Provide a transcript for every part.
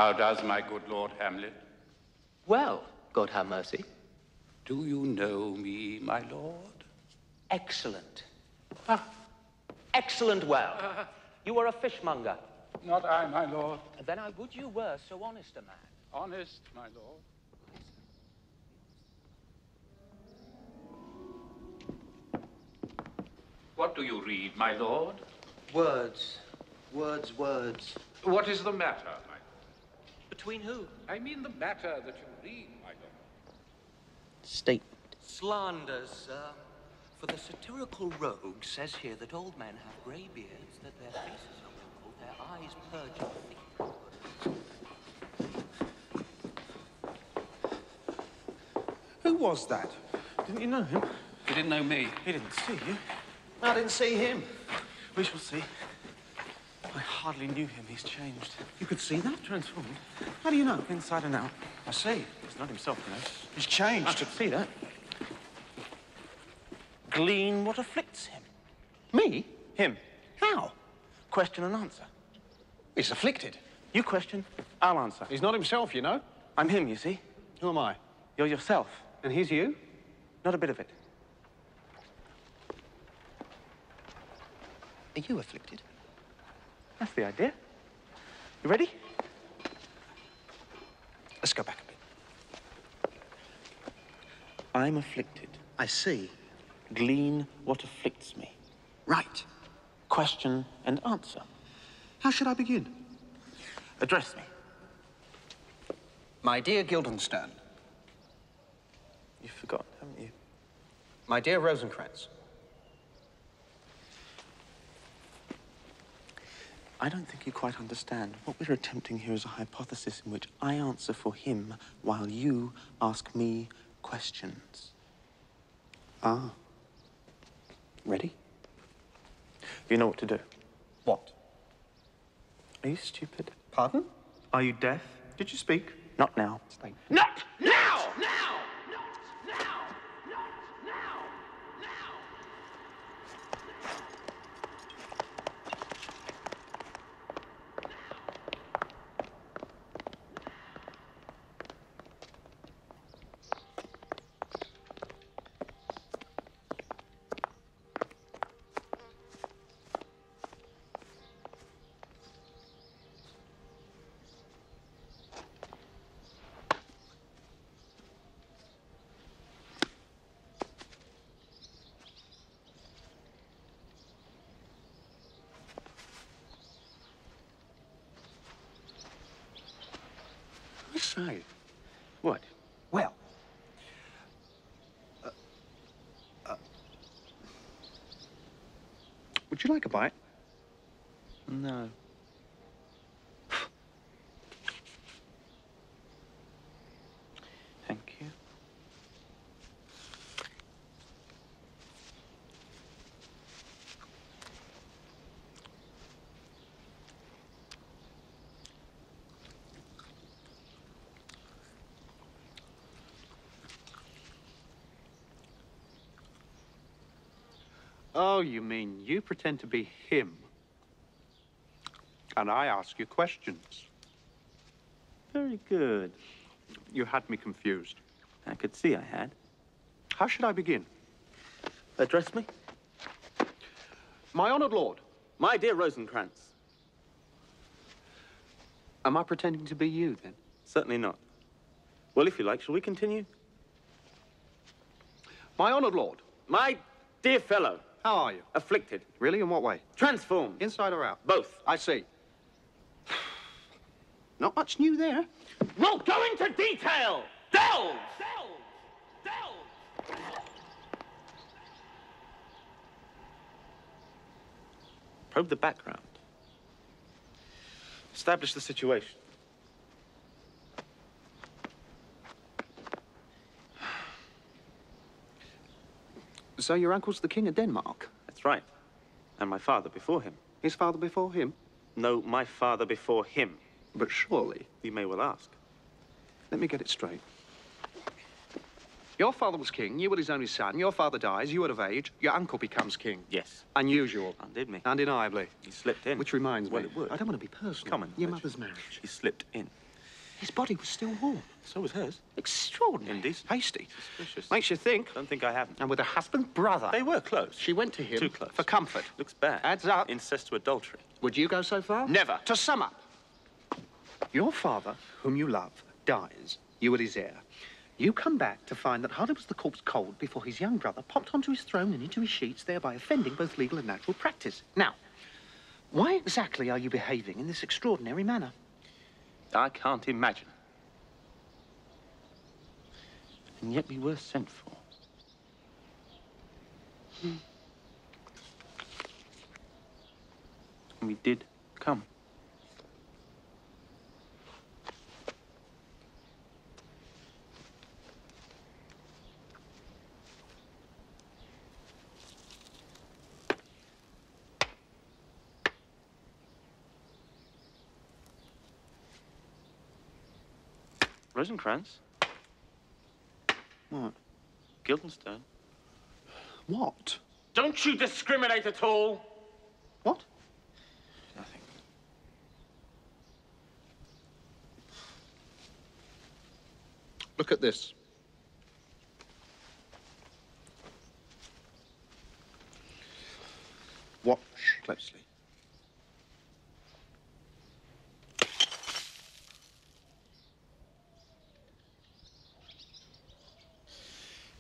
How does my good Lord Hamlet? Well, God have mercy. Do you know me, my lord? Excellent. Excellent well. You are a fishmonger. Not I, my lord. Then I would you were so honest a man. Honest, my lord. What do you read, my lord? Words. Words. What is the matter, my lord? Between who? I mean the matter that you read, my lord. Statement. Slanders, sir. For the satirical rogue says here that old men have grey beards, that their faces are wrinkled, their eyes purge. Who was that? Didn't you know him? You didn't know me. He didn't see you. I didn't see him. We shall see. I hardly knew him. He's changed. You could see that? Transformed. How do you know? Inside and out. I see. He's not himself, you know. He's changed. I could see that. Glean what afflicts him. Me? Him. How? Question and answer. He's afflicted. You question, I'll answer. He's not himself, you know. I'm him, you see. Who am I? You're yourself. And he's you? Not a bit of it. Are you afflicted? That's the idea. You ready? Let's go back a bit. I'm afflicted. I see. Glean what afflicts me. Right. Question and answer. How should I begin? Address me. My dear Guildenstern. You've forgotten, haven't you? My dear Rosencrantz. I don't think you quite understand. What we're attempting here is a hypothesis in which I answer for him while you ask me questions. Ah. Ready? You know what to do. What? Are you stupid? Pardon? Are you deaf? Did you speak? Not now. Speak. Not now! Say. What? Well. Would you like a bite? No. Thank you. Oh, you mean you pretend to be him, and I ask you questions. Very good. You had me confused. I could see I had. How should I begin? Address me. My honored lord. My dear Rosencrantz. Am I pretending to be you, then? Certainly not. Well, if you like, shall we continue? My honored lord. My dear fellow. How are you? Afflicted. Really? In what way? Transformed. Inside or out? Both. I see. Not much new there. We'll go into detail! Delve! Probe the background. Establish the situation. So your uncle's the king of Denmark? That's right. And my father before him. His father before him? No, my father before him. But surely... You may well ask. Let me get it straight. Your father was king, you were his only son, your father dies, you are of age, your uncle becomes king. Yes. Unusual. Undid me. Undeniably. He slipped in. Which reminds me. Well, it would. I don't want to be personal. Common. Your mother's marriage. He slipped in. His body was still warm. So was hers. Extraordinary. Indecent. Hasty. Suspicious. Makes you think. Don't think I haven't. And with her husband's brother. They were close. She went to him Too close. for comfort. Looks bad. Adds up. Incest to adultery. Would you go so far? Never. To sum up, your father, whom you love, dies. You are his heir. You come back to find that hardly was the corpse cold before his young brother popped onto his throne and into his sheets, thereby offending both legal and natural practice. Now, why exactly are you behaving in this extraordinary manner? I can't imagine. And yet we were sent for. And we did come. Rosencrantz? What? Guildenstern? What? Don't you discriminate at all? What? Nothing. Look at this. Watch closely.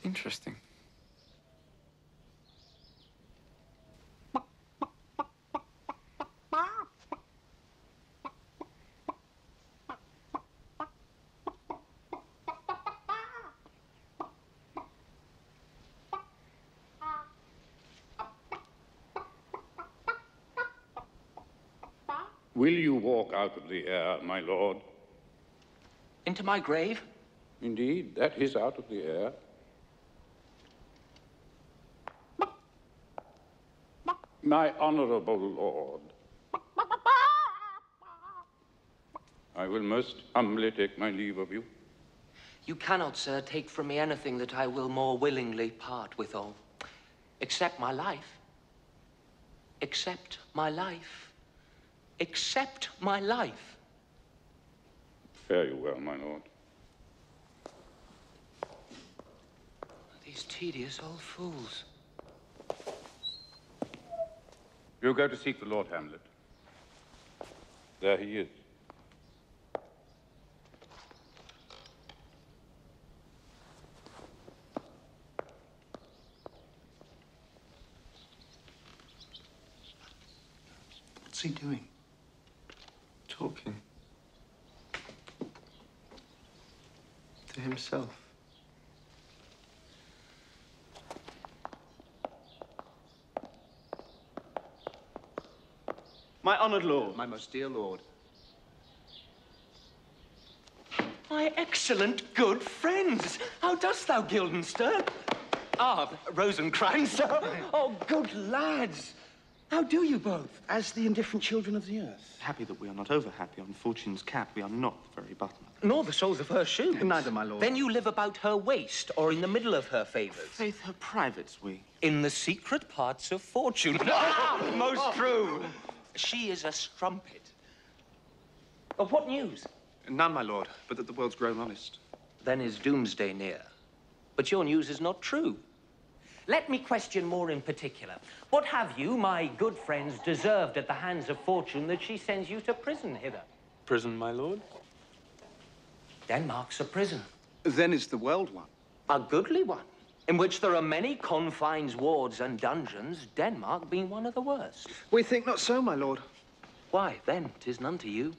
Interesting. Will you walk out of the air, my lord? Into my grave? Indeed, that is out of the air. My honorable lord, I will most humbly take my leave of you. You cannot, sir, take from me anything that I will more willingly part withal. Except my life. Except my life. Except my life. Fare you well, my lord. These tedious old fools. You'll go to seek the Lord Hamlet. There he is. What's he doing? Talking. To himself. My honoured lord. My most dear lord. My excellent good friends. How dost thou, Guildenstern? Ah, Rosencrantz. Oh, good lads. How do you both? As the indifferent children of the earth. Happy that we are not over happy on Fortune's cap. We are not the very button. Nor the soles of her shoes. Neither, my lord. Then you live about her waist or in the middle of her favours. Faith, her privates we. In the secret parts of Fortune. Most true. She is a strumpet. Of what news? None, my lord, but that the world's grown honest. Then is doomsday near. But your news is not true. Let me question more in particular. What have you, my good friends, deserved at the hands of Fortune that she sends you to prison hither? Prison, my lord? Denmark's a prison. Then is the world one. A goodly one, in which there are many confines, wards, and dungeons, Denmark being one of the worst. We think not so, my lord. Why, then, 'tis none to you.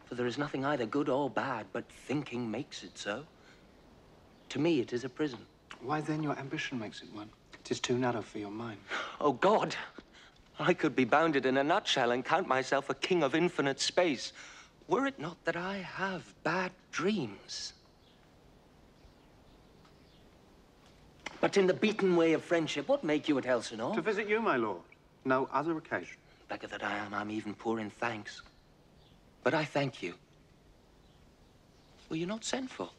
For there is nothing either good or bad, but thinking makes it so. To me, it is a prison. Why then your ambition makes it one? It is too narrow for your mind. Oh, God! I could be bounded in a nutshell and count myself a king of infinite space, were it not that I have bad dreams. But in the beaten way of friendship, what make you at Elsinore? To visit you, my lord. No other occasion. Beggar that I am, I'm even poor in thanks. But I thank you. Were you not sent for?